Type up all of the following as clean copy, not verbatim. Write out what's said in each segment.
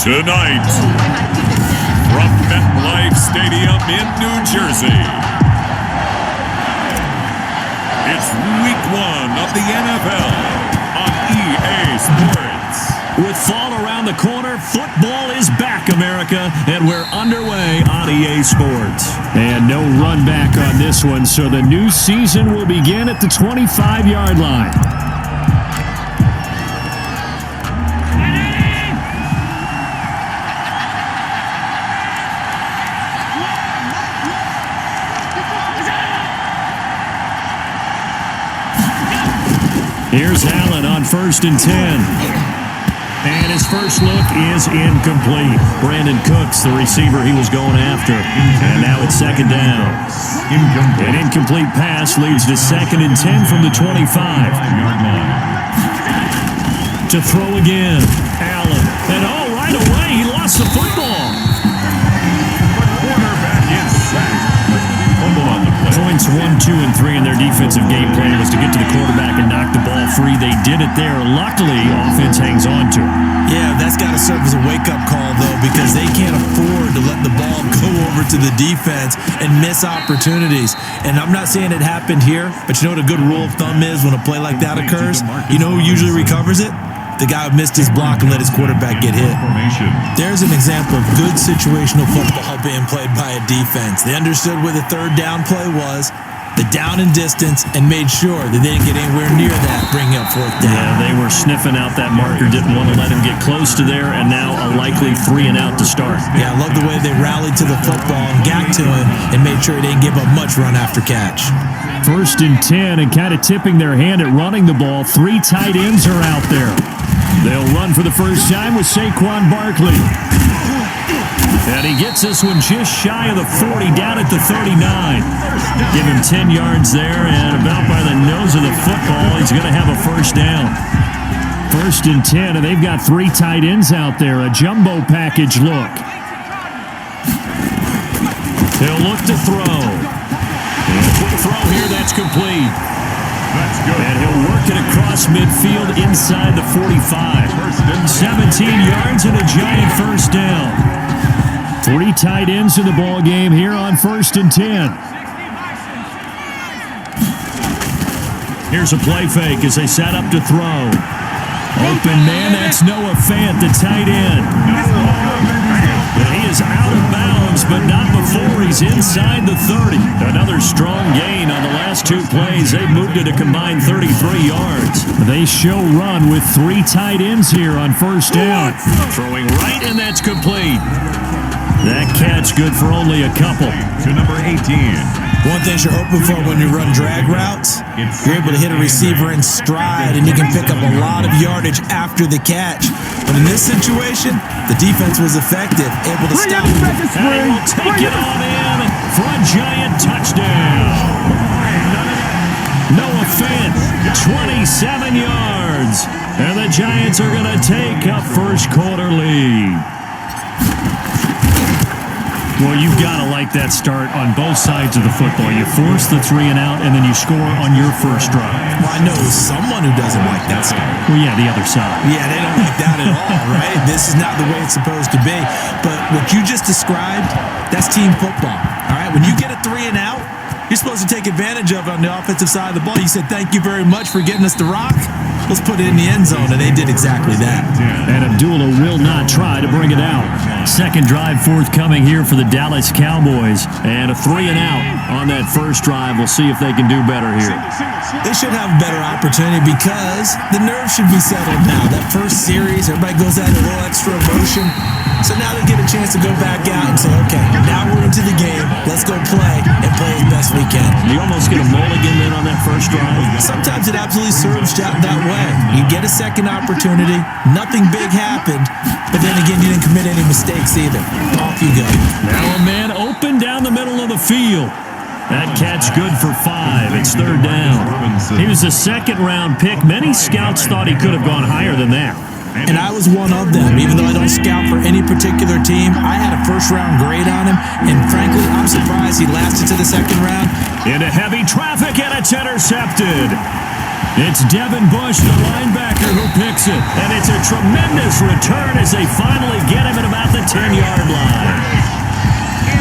Tonight, from MetLife Stadium in New Jersey, it's Week 1 of the NFL on EA Sports. With fall around the corner, football is back, America, and we're underway on EA Sports. And no run back on this one, so the new season will begin at the 25-yard line. Here's Allen on 1st and 10. And his first look is incomplete. Brandon Cooks, the receiver he was going after. And now it's 2nd down. An incomplete pass leads to 2nd and 10 from the 25. To throw again. Allen. And right away, he lost the football. The quarterback is sacked. Fumble on the play. Points 1, 2, and 3 in their defensive game plan was to get to the quarterback and knock the ball free. They did it there. Luckily, offense hangs on to it. Yeah, that's got to serve as a wake-up call, though, because they can't afford to let the ball go over to the defense and miss opportunities. And I'm not saying it happened here, but you know what a good rule of thumb is when a play like that occurs? You know who usually recovers it? The guy who missed his block and let his quarterback get hit. There's an example of good situational football being played by a defense. They understood where the 3rd down play was, the down and distance, and made sure that they didn't get anywhere near that, bringing up 4th down. Yeah, they were sniffing out that marker, didn't want to let him get close to there, and now a likely 3 and out to start. Yeah, I love the way they rallied to the football and got to him and made sure they didn't give up much run after catch. 1st and 10, and kind of tipping their hand at running the ball. 3 tight ends are out there. They'll run for the first time with Saquon Barkley. And he gets this one just shy of the 40, down at the 39. Give him 10 yards there, and about by the nose of the football, he's going to have a 1st down. 1st and 10, and they've got 3 tight ends out there. A jumbo package look. He'll look to throw. And a quick throw here, that's complete. That's good. And he'll work it across midfield inside the 45. 17 yards and a giant 1st down. 3 tight ends in the ball game here on 1st and 10. Here's a play fake as they set up to throw. Open man, that's Noah Fant, the tight end. And he is out of bounds, but not before he's inside the 30. Another strong gain on the last 2 plays. They've moved it a combined 33 yards. They show run with 3 tight ends here on 1st down. Throwing right, and that's complete. That catch good for only a couple. To number 18. One thing you're hoping for when you run drag routes, you're able to hit a receiver in stride, and you can pick up a lot of yardage after the catch. But in this situation, the defense was effective, able to stop him. And he will take it on in for a giant touchdown. Noah Fant, 27 yards. And the Giants are going to take a first-quarter lead. Well, you've got to like that start on both sides of the football. You force the 3 and out, and then you score on your first drive. Well, I know someone who doesn't like that start. Well, yeah, the other side. Yeah, they don't like that at all, right? This is not the way it's supposed to be. But what you just described, that's team football, all right? When you get a 3 and out, you're supposed to take advantage of it on the offensive side of the ball. You said, thank you very much for getting us the rock. Let's put it in the end zone, and they did exactly that. And Abdullah will not try to bring it out. 2nd drive forthcoming here for the Dallas Cowboys. And a 3 and out on that first drive. We'll see if they can do better here. They should have a better opportunity because the nerves should be settled now. That first series, everybody goes out a little extra emotion. So now they get a chance to go back out and say, okay, now we're into the game. Let's go play and play as best we can. You almost get a mulligan then on that first drive. Sometimes it absolutely serves out that way. You get a second opportunity. Nothing big happened. But then again, you didn't commit any mistakes either. Off you go. Now a man open down the middle of the field. That catch good for 5. It's 3rd down. He was a 2nd-round pick. Many scouts thought he could have gone higher than that. And I was one of them. Even though I don't scout for any particular team, I had a 1st-round grade on him. And frankly, I'm surprised he lasted to the 2nd round. Into heavy traffic, and it's intercepted. It's Devin Bush, the linebacker, who picks it. And it's a tremendous return as they finally get him at about the 10-yard line.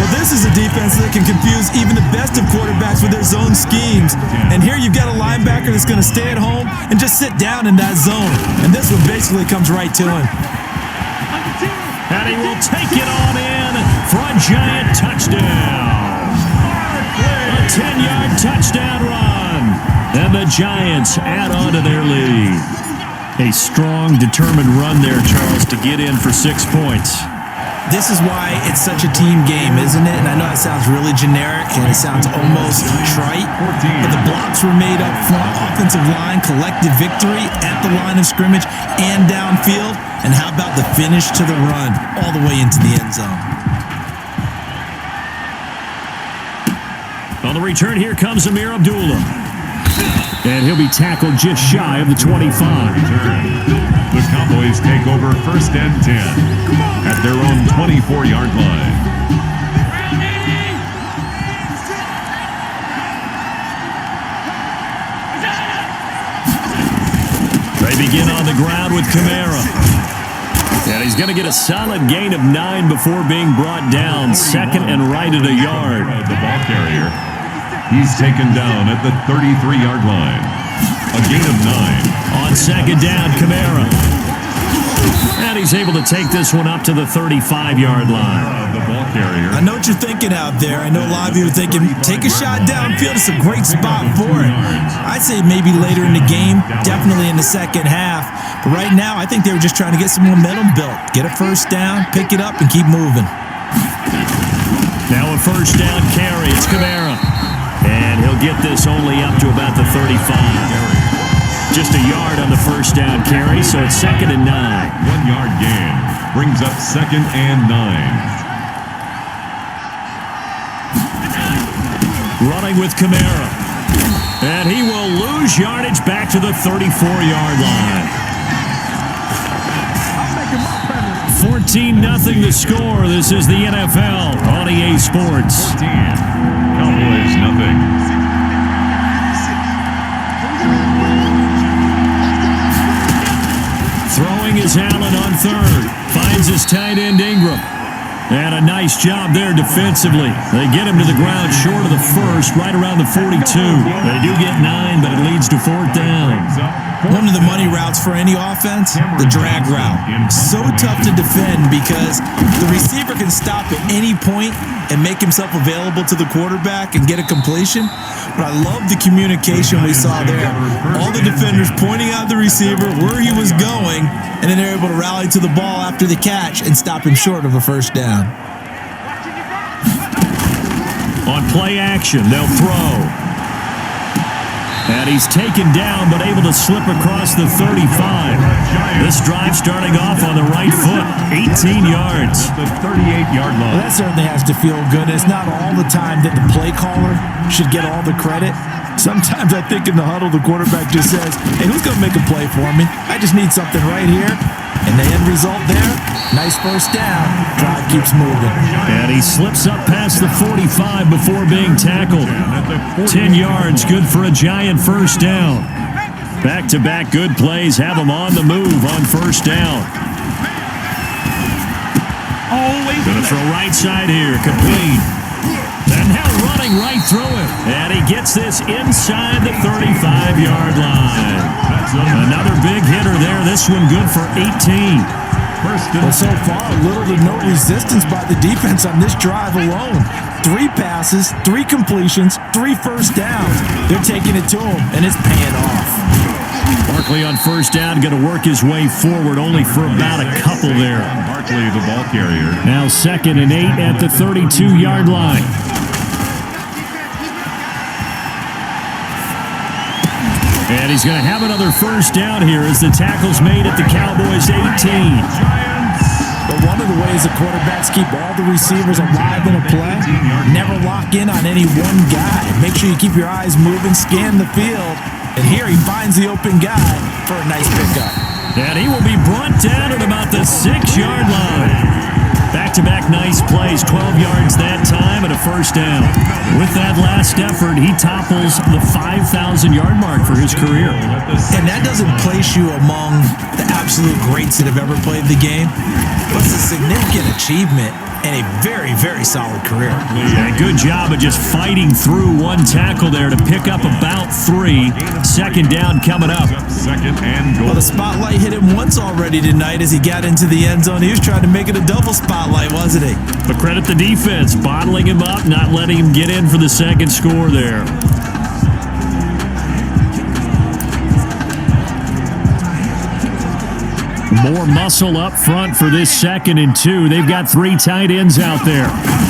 Well, this is a defense that can confuse even the best of quarterbacks with their zone schemes. And here you've got a linebacker that's going to stay at home and just sit down in that zone. And this one basically comes right to him. And he will take it on in for a giant touchdown. A 10-yard touchdown run. And the Giants add on to their lead. A strong, determined run there, Charles, to get in for 6 points. This is why it's such a team game, isn't it? And I know it sounds really generic and it sounds almost trite, but the blocks were made up front, offensive line, collective victory at the line of scrimmage and downfield. And how about the finish to the run all the way into the end zone? On the return, here comes Amir Abdullah. And he'll be tackled just shy of the 25. The Cowboys take over 1st and 10 at their own 24-yard line. They begin on the ground with Kamara. And he's going to get a solid gain of 9 before being brought down. 2nd and right at a yard. The ball carrier. He's taken down at the 33-yard line. A gain of 9. On 2nd down, Kamara. And he's able to take this one up to the 35-yard line. The ball carrier. I know what you're thinking out there. I know a lot of you are thinking, take a shot downfield. It's a great spot for it. I'd say maybe later in the game, definitely in the second half. But right now, I think they were just trying to get some momentum built. Get a first down, pick it up, and keep moving. Now a first down carry. It's Kamara. And he'll get this only up to about the 35. Just a yard on the first down carry, so it's 2nd and 9. 1-yard gain brings up 2nd and 9. Running with Kamara. And he will lose yardage back to the 34-yard line. 14-0 the score. This is the NFL on EA Sports. 14. Cowboys nothing. Throwing is Allen on 3rd. Finds his tight end Ingram. And a nice job there defensively. They get him to the ground short of the 1st, right around the 42. They do get 9, but it leads to 4th down. One of the money routes for any offense, the drag route. So tough to defend because the receiver can stop at any point and make himself available to the quarterback and get a completion. But I love the communication we saw there. All the defenders pointing out the receiver where he was going, and then they're able to rally to the ball after the catch and stop him short of a first down. On play action, they'll throw. And he's taken down, but able to slip across the 35. This drive starting off on the right foot, 18 yards. The 38-yard line. Well, that certainly has to feel good. It's not all the time that the play caller should get all the credit. Sometimes I think in the huddle, the quarterback just says, hey, who's going to make a play for me? I just need something right here. And the end result there, nice first down. Drive keeps moving. And he slips up past the 45 before being tackled. 10 yards, good for a Giant first down. Back-to-back good plays have him on the move on first down. Going to throw right side here, complete. And now running right through it. And he gets this inside the 35-yard line. Another big hitter there. This one good for 18. Well, so far, little to no resistance by the defense on this drive alone. 3 passes, 3 completions, 3 first downs. They're taking it to him, and it's paying off. Barkley on first down, going to work his way forward, only for about a couple there. Barkley, the ball carrier. Now 2nd and 8 at the 32-yard line. And he's going to have another first down here as the tackle's made at the Cowboys 18. But one of the ways the quarterbacks keep all the receivers alive in a play, never lock in on any one guy. Make sure you keep your eyes moving, scan the field, and here he finds the open guy for a nice pickup. And he will be brought down at about the 6-yard line. Back-to-back nice plays, 12 yards that time, and a first down. With that last effort, he topples the 5,000-yard mark for his career. And that doesn't place you among the absolute greats that have ever played the game, but it's a significant achievement and a very, very solid career. Yeah, good job of just fighting through one tackle there to pick up about 3. Second down coming up. Second and goal. Well, the spotlight hit him once already tonight as he got into the end zone. He was trying to make it a double spotlight, wasn't he? But credit the defense, bottling him up, not letting him get in for the second score there. More muscle up front for this 2nd and 2. They've got 3 tight ends out there.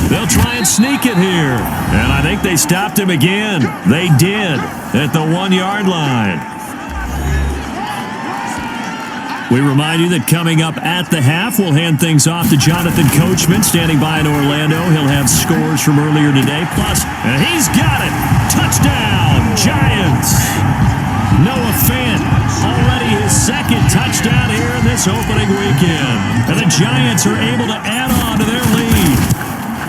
They'll try and sneak it here. And I think they stopped him again. They did at the 1-yard line. We remind you that coming up at the half, we'll hand things off to Jonathan Coachman, standing by in Orlando. He'll have scores from earlier today. Plus, and he's got it. Touchdown, Giants. Noah Fant, already his 2nd touchdown here in this opening weekend. And the Giants are able to add on to their lead.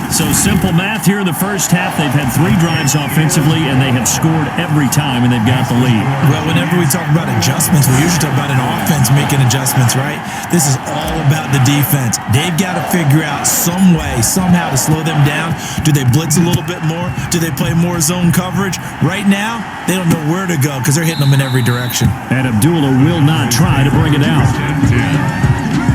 So simple math here in the first half. They've had 3 drives offensively, and they have scored every time, and they've got the lead. Well, whenever we talk about adjustments, we usually talk about an offense making adjustments, right? This is all about the defense. They've got to figure out some way, somehow to slow them down. Do they blitz a little bit more? Do they play more zone coverage? Right now, they don't know where to go because they're hitting them in every direction. And Abdullah will not try to bring it out.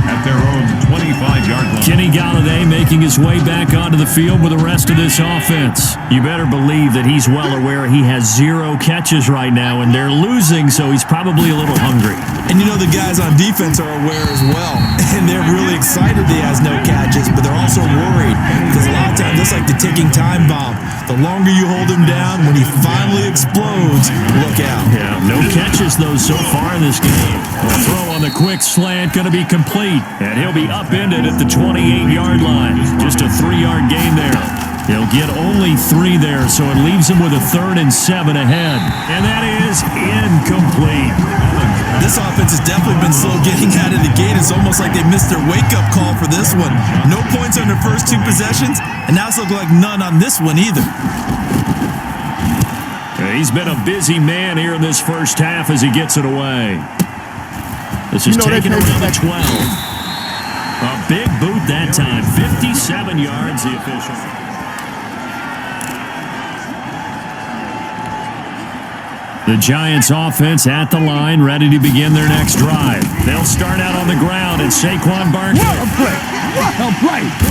At their own 25-yard line. Kenny Galladay making his way back onto the field with the rest of this offense. You better believe that he's well aware he has 0 catches right now, and they're losing, so he's probably a little hungry. And you know the guys on defense are aware as well, and they're really excited he has no catches, but they're also worried because a lot of times it's like the ticking time bomb. The longer you hold him down, when he finally explodes, look out. Yeah, no catches, though, so far in this game. The throw on the quick slant going to be complete, and he'll be upended at the 28-yard line. Just a 3-yard gain there. He'll get only 3 there, so it leaves him with a 3rd and 7 ahead. And that is incomplete. This offense has definitely been slow getting out of the gate. It's almost like they missed their wake-up call for this one. No points on their first 2 possessions, and now it's looking like none on this one either. He's been a busy man here in this first half as he gets it away. This is taken around the 12. A big boot that time. 57 yards, the official. The Giants offense at the line, ready to begin their next drive. They'll start out on the ground at Saquon Barkley.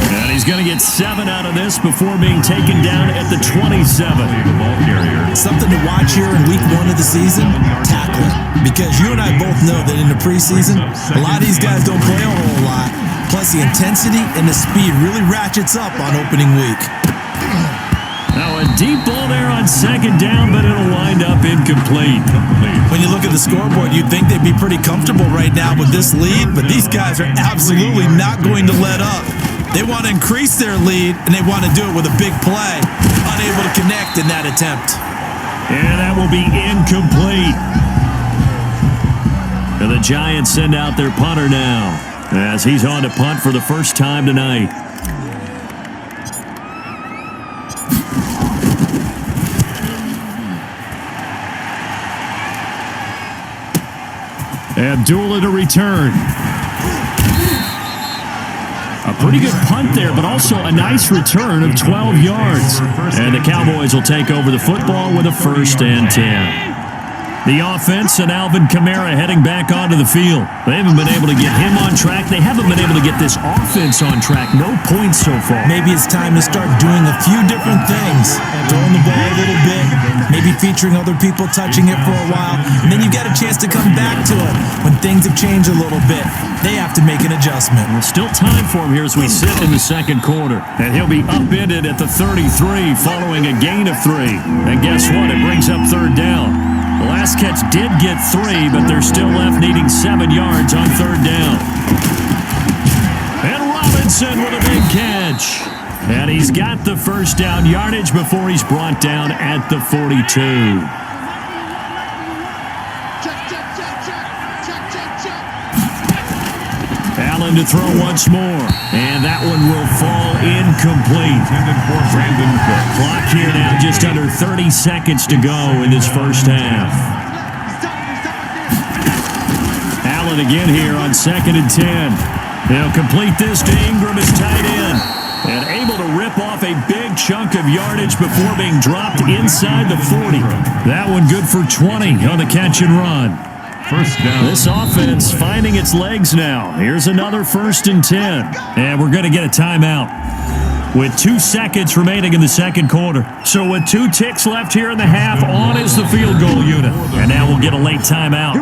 And he's going to get 7 out of this before being taken down at the 27. Something to watch here in week 1 of the season, tackling. Because you and I both know that in the preseason, a lot of these guys don't play a whole lot. Plus the intensity and the speed really ratchets up on opening week. Now a deep ball there on 2nd down, but it'll wind up incomplete. When you look at the scoreboard, you'd think they'd be pretty comfortable right now with this lead, but these guys are absolutely not going to let up. They want to increase their lead, and they want to do it with a big play. Unable to connect in that attempt. And that will be incomplete. And the Giants send out their punter now, as he's on to punt for the first time tonight. Abdullah to return. A pretty good punt there, but also a nice return of 12 yards. And the Cowboys will take over the football with a 1st and 10. The offense and Alvin Kamara heading back onto the field. They haven't been able to get him on track. They haven't been able to get this offense on track. No points so far. Maybe it's time to start doing a few different things. Throwing the ball a little bit, maybe featuring other people touching it for a while, and then you get a chance to come back to it when things have changed a little bit. They have to make an adjustment. Well, still time for him here as we sit in the 2nd quarter. And he'll be upended at the 33 following a gain of 3. And guess what? It brings up 3rd down. The last catch did get 3, but they're still left needing 7 yards on 3rd down. And Robinson with a big catch. And he's got the 1st down yardage before he's brought down at the 42. Allen to throw once more. And that one will fall incomplete. Intended for Brandon Cook. Clock here now, just under 30 seconds to go in this first half. Allen again here on 2nd and 10. They'll complete this to Ingram as tight end. And able to rip off a big chunk of yardage before being dropped inside the 40. That one good for 20 on the catch and run. First down. This offense finding its legs now. Here's another 1st and 10. And we're going to get a timeout with 2 seconds remaining in the second quarter. So with 2 ticks left here in the half, on is the field goal unit. And now we'll get a late timeout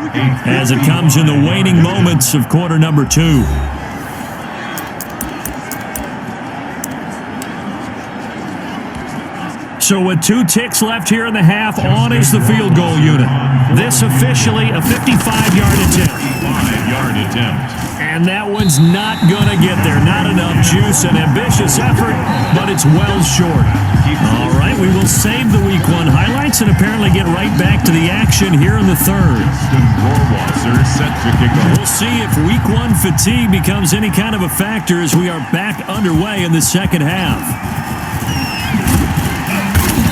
as it comes in the waning moments of quarter number 2. So with 2 ticks left here in the half, on is the field goal unit. This officially a 55-yard attempt. 5-yard attempt. And that one's not going to get there. Not enough juice, an ambitious effort, but it's well short. All right, we will save the Week 1 highlights and apparently get right back to the action here in the third. Rohrwasser set to kick off. We'll see if Week 1 fatigue becomes any kind of a factor as we are back underway in the second half.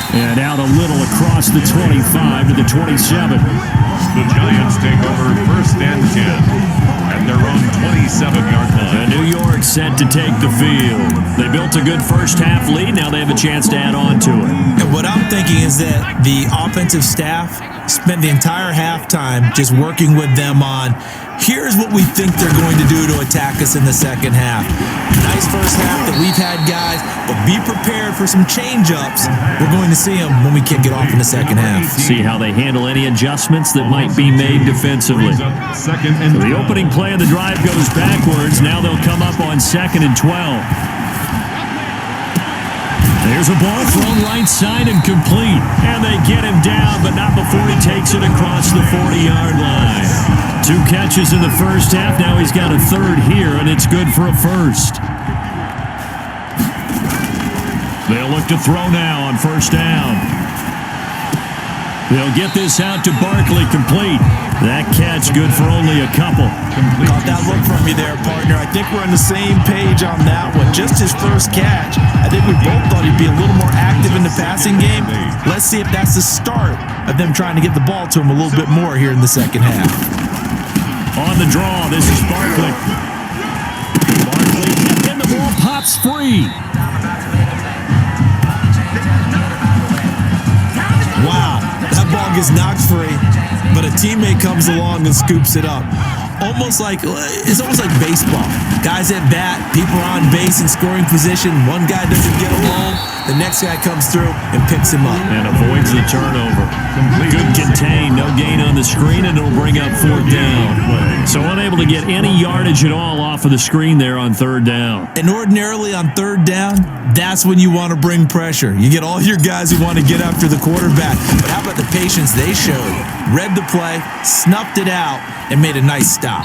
And out a little across the 25 to the 27. The Giants take over 1st and 10 at their own 27-yard line. New York set to take the field. They built a good first half lead. Now they have a chance to add on to it. And what I'm thinking is that the offensive staff spent the entire halftime just working with them on, here's what we think they're going to do to attack us in the second half. Nice first half that we've had, guys, but be prepared for some change-ups. We're going to see them when we kick it off in the second half. See how they handle any adjustments that might be made defensively. Second and The opening play of the drive goes backwards. Now they'll come up on 2nd and 12. There's a ball thrown right side and complete. And they get him down, but not before he takes it across the 40-yard line. 2 catches in the first half. Now he's got a third here, and it's good for a first. They'll look to throw now on 1st down. They'll get this out to Barkley, complete. That catch good for only a couple. Caught that look from you there, partner. I think we're on the same page on that one. Just his first catch. I think we both thought he'd be a little more active in the passing game. Let's see if that's the start of them trying to get the ball to him a little bit more here in the second half. On the draw, this is Barkley. Barkley, and the ball pops free. Wow, that ball gets knocked free, but a teammate comes along and scoops it up. It's almost like baseball. Guys at bat, people are on base in scoring position. One guy doesn't get along, the next guy comes through and picks him up. And avoids the turnover. Good contain, no gain on the screen, and it'll bring up 4th down. So unable to get any yardage at all off of the screen there on 3rd down. And ordinarily on 3rd down, that's when you want to bring pressure. You get all your guys who want to get after the quarterback. But how about the patience they showed? Read the play, snuffed it out, and made a nice stop.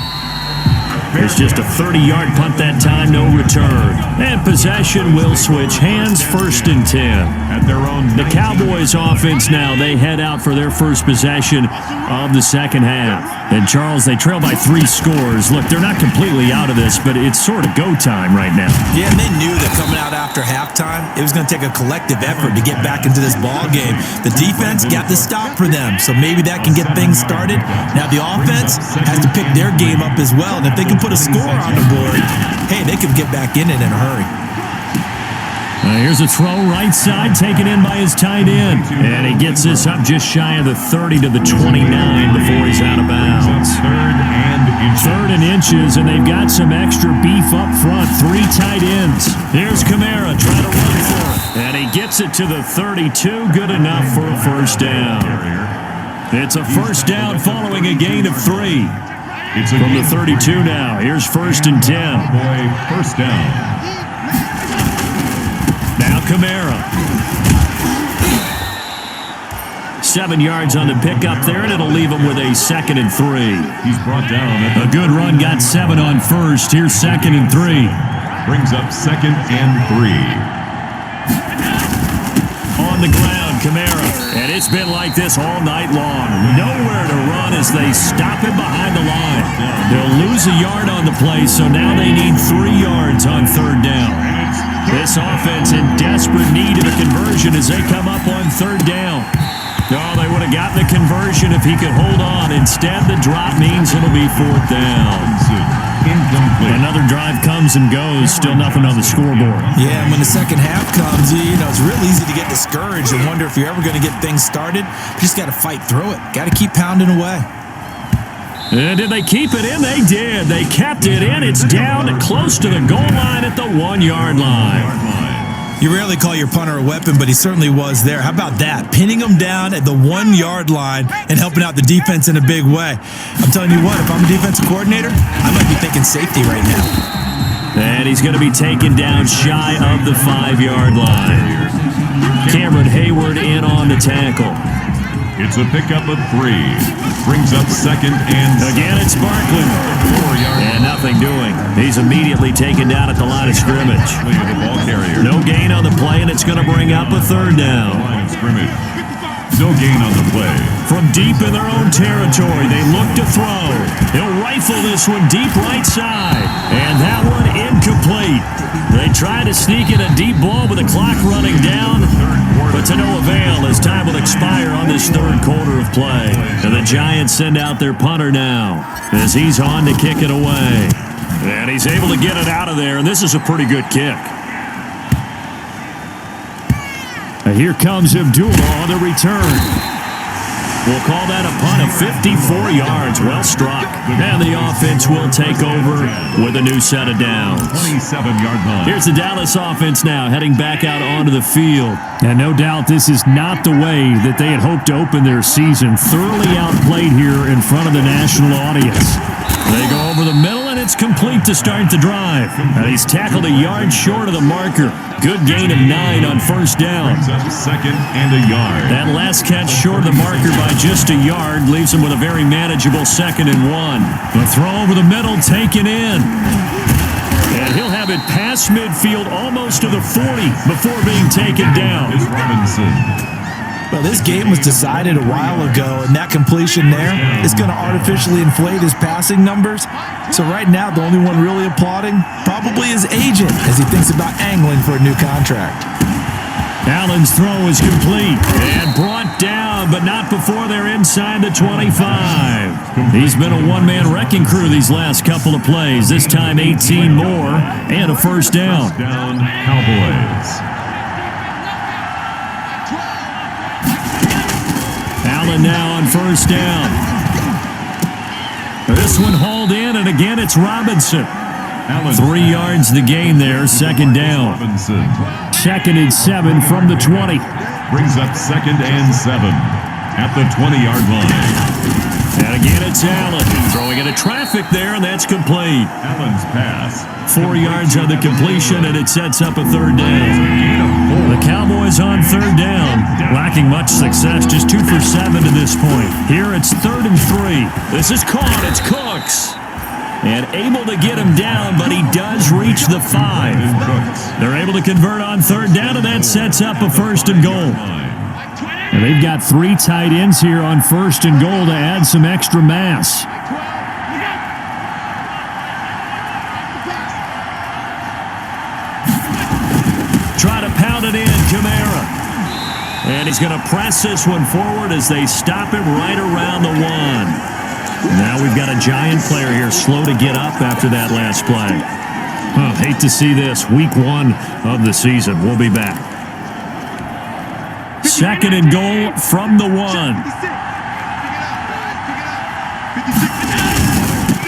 It's just a 30-yard punt that time, no return. And possession will switch hands, 1st and 10. At their own The Cowboys offense now, they head out for their first possession of the second half. And Charles, they trail by 3 scores. Look, they're not completely out of this, but it's sort of go time right now. Yeah, and they knew that coming out after halftime, it was going to take a collective effort to get back into this ball game. The defense got the stop for them, so maybe that can get things started. Now the offense has to pick their game up as well, and if they can put a score on the board, hey, they could get back in it in a hurry. Here's a throw right side, taken in by his tight end. And he gets this up just shy of the 30 to the 29 before he's out of bounds. 3rd and inches, and they've got some extra beef up front. 3 tight ends. Here's Kamara trying to run for it. And he gets it to the 32, good enough for a 1st down. It's a 1st down following a gain of 3. From the 32 now, here's 1st and 10. 1st down. Now Kamara. 7 yards on the pickup there, and it'll leave him with a 2nd and 3. He's brought down. A good run, got 7 on 1st. Here's 2nd and 3. Brings up 2nd and 3. On the ground, Kamara. And it's been like this all night long. Nowhere to run as they stop him behind the line. They'll lose a yard on the play, so now they need 3 yards on third down. This offense in desperate need of a conversion as they come up on third down. Oh, they would have gotten the conversion if he could hold on. Instead, the drop means it'll be fourth down. Incomplete. Another drive comes and goes. Still nothing on the scoreboard. Yeah, and when the second half comes, it's real easy to get discouraged and wonder if you're ever going to get things started. You just got to fight through it. Got to keep pounding away. And did they keep it in? They did. They kept it in. It's down close to the goal line at the 1-yard line. You rarely call your punter a weapon, but he certainly was there. How about that? Pinning him down at the 1-yard line and helping out the defense in a big way. I'm telling you what, if I'm a defensive coordinator, I might be thinking safety right now. And he's going to be taken down shy of the 5-yard line. Cameron Hayward in on the tackle. It's a pickup of 3. Brings up second and again, it's Barkley. 4-yard and nothing doing. He's immediately taken down at the line of scrimmage. The ball carrier. No gain on the play, and it's going to bring up a third down. Line of scrimmage. No gain on the play. From deep in their own territory, they look to throw. He'll rifle this one deep right side. And that one incomplete. They try to sneak in a deep ball with the clock running down, but to no avail as time will expire on this third quarter of play. And the Giants send out their punter now as he's on to kick it away. And he's able to get it out of there, and this is a pretty good kick. And here comes Abdullah on the return. We'll call that a punt of 54 yards. Well struck. And the offense will take over with a new set of downs. 27-yard line. Here's the Dallas offense now heading back out onto the field. And no doubt this is not the way that they had hoped to open their season. Thoroughly outplayed here in front of the national audience. They go over the middle, and it's complete to start the drive. And he's tackled a yard short of the marker. Good gain of 9 on first down. Brings up second and a yard. That last catch short of the marker by just a yard leaves him with a very manageable 2nd and 1. The throw over the middle taken in. And he'll have it past midfield almost to the 40 before being taken down. Is Robinson. Well, this game was decided a while ago, and that completion there is going to artificially inflate his passing numbers. So right now, the only one really applauding probably his agent as he thinks about angling for a new contract. Allen's throw is complete and brought down, but not before they're inside the 25. He's been a one-man wrecking crew these last couple of plays. This time 18 more and a first down. Down, Cowboys. Allen now on first down. This one hauled in, and again it's Robinson. Allen. 3 yards the gain there, 2nd down. Robinson. 2nd and 7 from the 20. Brings up 2nd and 7 at the 20-yard line. And again it's Allen throwing into traffic there, and that's complete. Allen's pass. 4 yards on the completion, and it sets up a third down. The Cowboys on third down, lacking much success, just 2 for 7 to this point. Here it's 3rd and 3. This is caught, it's Cooks. And able to get him down, but he does reach the 5. They're able to convert on third down, and that sets up a 1st and goal. And they've got 3 tight ends here on 1st and goal to add some extra mass. Try to pound it in, Kamara. And he's going to press this one forward as they stop him right around the 1. Now we've got a Giant player here slow to get up after that last play. Hate to see this. Week 1 of the season. We'll be back. 2nd and goal from the 1.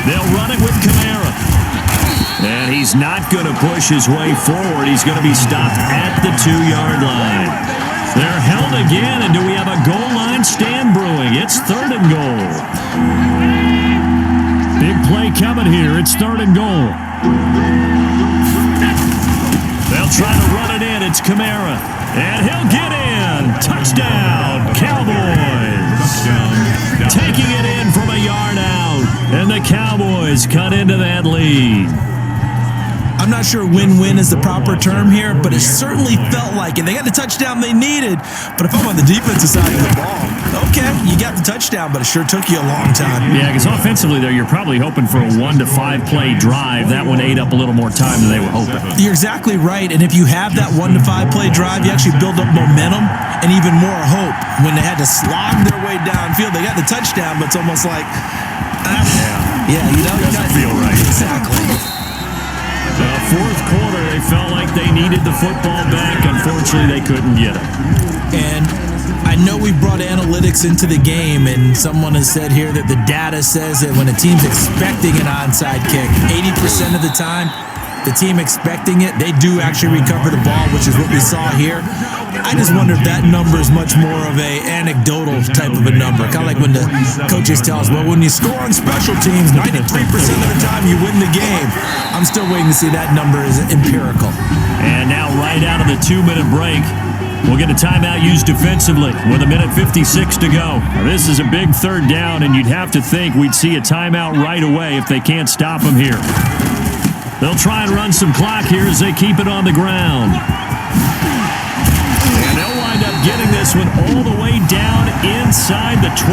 They'll run it with Kamara. And he's not going to push his way forward. He's going to be stopped at the 2-yard line. They're held again, and do we have a goal line stand brewing? It's 3rd and goal. Big play coming here. It's 3rd and goal. They'll try to run it in. It's Kamara. And he'll get in. Touchdown, Cowboys. Taking it in from a yard out. And the Cowboys cut into that lead. I I'm not sure win-win is the proper term here, but it certainly felt like it. They got the touchdown they needed, but if I'm on the defensive side of the ball, okay, you got the touchdown, but it sure took you a long time. Yeah, because offensively, though, you're probably hoping for a 1 to 5 play drive. That one ate up a little more time than they were hoping. You're exactly right, and if you have that 1 to 5 play drive, you actually build up momentum and even more hope. When they had to slog their way downfield, they got the touchdown, but it's almost like, Doesn't feel right. Exactly. The fourth quarter, they felt like they needed the football back. Unfortunately, they couldn't get it. And I know we brought analytics into the game, and someone has said here that the data says that when a team's expecting an onside kick, 80% of the time, the team expecting it, they do actually recover the ball, which is what we saw here. I just wonder if that number is much more of a anecdotal type of a number. Kind of like when the coaches tell us, well, when you score on special teams, 93% of the time you win the game. I'm still waiting to see that number is empirical. And now right out of the 2-minute break, we'll get a timeout used defensively with 1:56 to go. Now, this is a big third down, and you'd have to think we'd see a timeout right away if they can't stop them here. They'll try and run some clock here as they keep it on the ground. And they'll wind up getting this one all the way down inside the 20.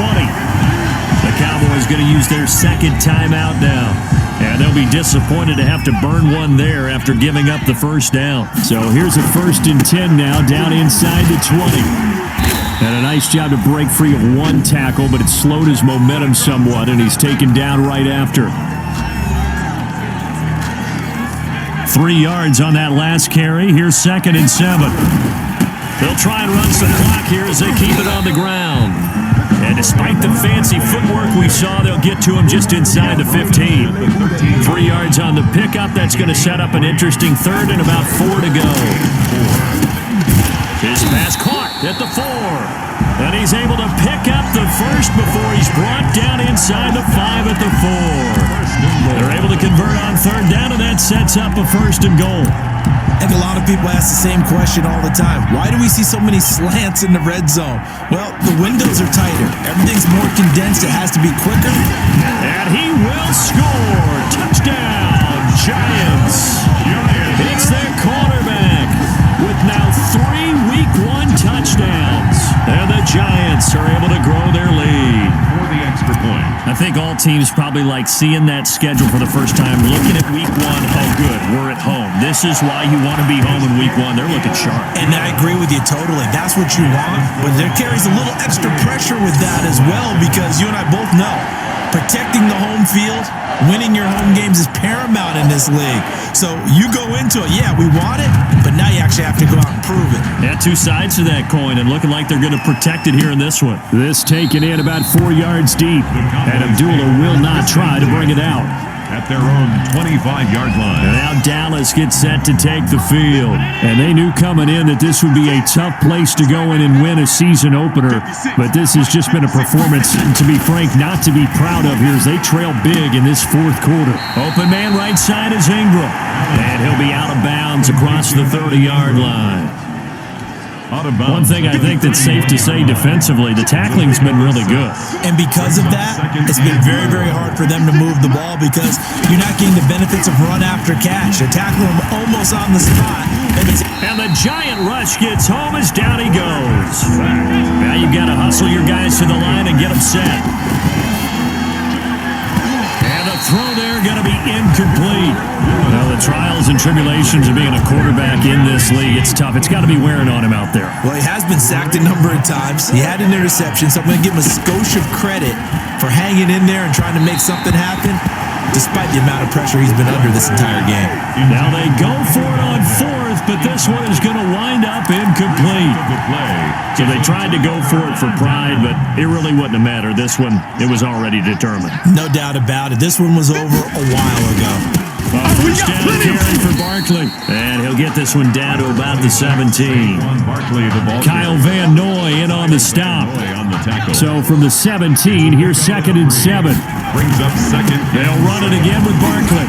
The Cowboys going to use their second timeout now. And they'll be disappointed to have to burn one there after giving up the first down. So here's a 1st and 10 now, down inside the 20. And a nice job to break free of one tackle, but it slowed his momentum somewhat, and he's taken down right after. 3 yards on that last carry. Here's 2nd and 7. They'll try and run some clock here as they keep it on the ground. And despite the fancy footwork we saw, they'll get to him just inside the 15. 3 yards on the pickup. That's going to set up an interesting third and about 4 to go. His pass caught at the 4. And he's able to pick up the first before he's brought down inside the 5 at the 4. They're able to convert on third down, and that sets up a 1st and goal. I think a lot of people ask the same question all the time. Why do we see so many slants in the red zone? Well, the windows are tighter. Everything's more condensed. It has to be quicker. And he will score. Touchdown, Giants. It's their quarterback with now 3 Week 1 touchdowns. And the Giants are able to grow their lead. For the extra point. I think all teams probably like seeing that schedule for the first time, looking at Week 1. Oh, good, we're at home. This is why you want to be home in Week 1. They're looking sharp. And I agree with you totally. That's what you want. But there carries a little extra pressure with that as well, because you and I both know protecting the home field, winning your home games is paramount in this league. So you go into it, yeah, we want it, but now you actually have to go out and prove it. Yeah, 2 sides to that coin, and looking like they're going to protect it here in this one. This taken in about 4 yards deep, and Abdullah will not try to bring it out. At their own 25-yard line. And now Dallas gets set to take the field. And they knew coming in that this would be a tough place to go in and win a season opener. But this has just been a performance, to be frank, not to be proud of here as they trail big in this fourth quarter. Open man right side is Ingram. And he'll be out of bounds across the 30-yard line. One thing I think that's safe to say defensively, the tackling's been really good. And because of that, it's been very, very hard for them to move the ball because you're not getting the benefits of run after catch. They're tackling them almost on the spot. And the giant rush gets home as down he goes. Now you've got to hustle your guys to the line and get them set. And the throw there going to be incomplete. Well, the trials and tribulations of being a quarterback in this league, it's tough. It's got to be wearing on him out there. Well, he has been sacked a number of times. He had an interception, so I'm going to give him a skosh of credit for hanging in there and trying to make something happen, despite the amount of pressure he's been under this entire game. Now they go for it on 4th, but this one is going to wind up incomplete. So they tried to go for it for pride, but it really wouldn't have mattered. This one, it was already determined. No doubt about it. This one was over a while ago. First down carry for Barkley. And he'll get this one down to about the 17. Kyle Van Noy in on the stop. So from the 17, here's 2nd and 7. Brings up 2nd. They'll run it again with Barkley.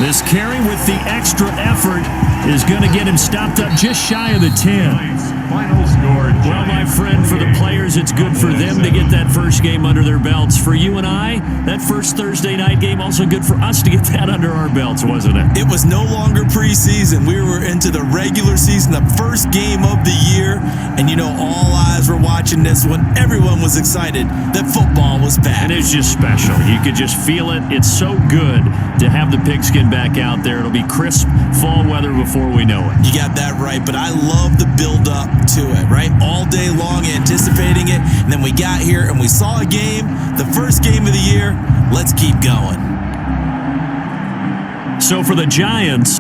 This carry with the extra effort is going to get him stopped up just shy of the 10. Final score. Well, my friend, for the players, it's good for them to get that first game under their belts. For you and I, that first Thursday night game, also good for us to get that under our belts, wasn't it? It was no longer preseason. We were into the regular season, the first game of the year. And, all eyes were watching this one. Everyone was excited that football was back. And it's just special. You could just feel it. It's so good to have the pigskin back out there. It'll be crisp fall weather before we know it. You got that right, but I love the build-up to it, right? All day long anticipating it, and then we got here and we saw a game, the first game of the year. Let's keep going. So for the Giants,